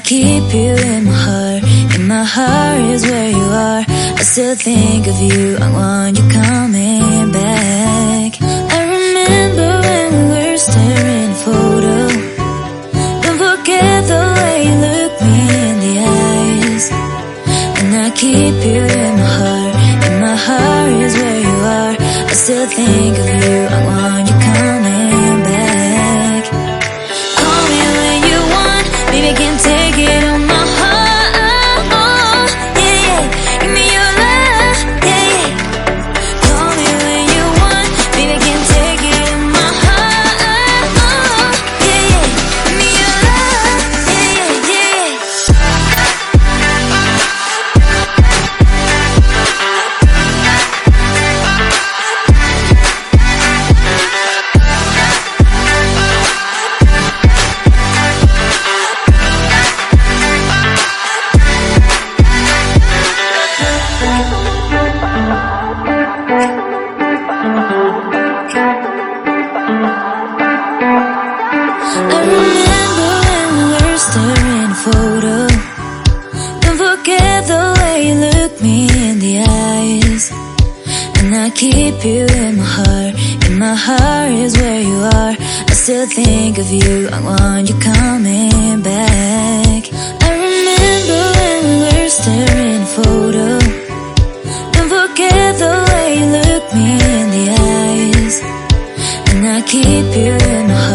keep you in my heart. In my heart is where you are. I still think of you, I want you coming back. I remember when we were staring at a photo. Don't forget the way you look me in the eyes. And I keep you in my heart. In my heart is where you are. I still think of you, I want you coming back. Call me when you want, baby, I can't take it on my heart. Yeah, yeah, give me your love, yeah, yeah. Call me when you want, baby, I can't take it on my heart. Yeah, yeah, give me your love, yeah, yeah, yeah. I remember when we were staring at a photo. Don't forget the way you look me in the eyes. And I keep you in my heart. In my heart is where you are. I still think of you, I want you coming back. I remember when we were staring at a photo. Don't forget the way you look me in the eyes. And I keep you in my heart.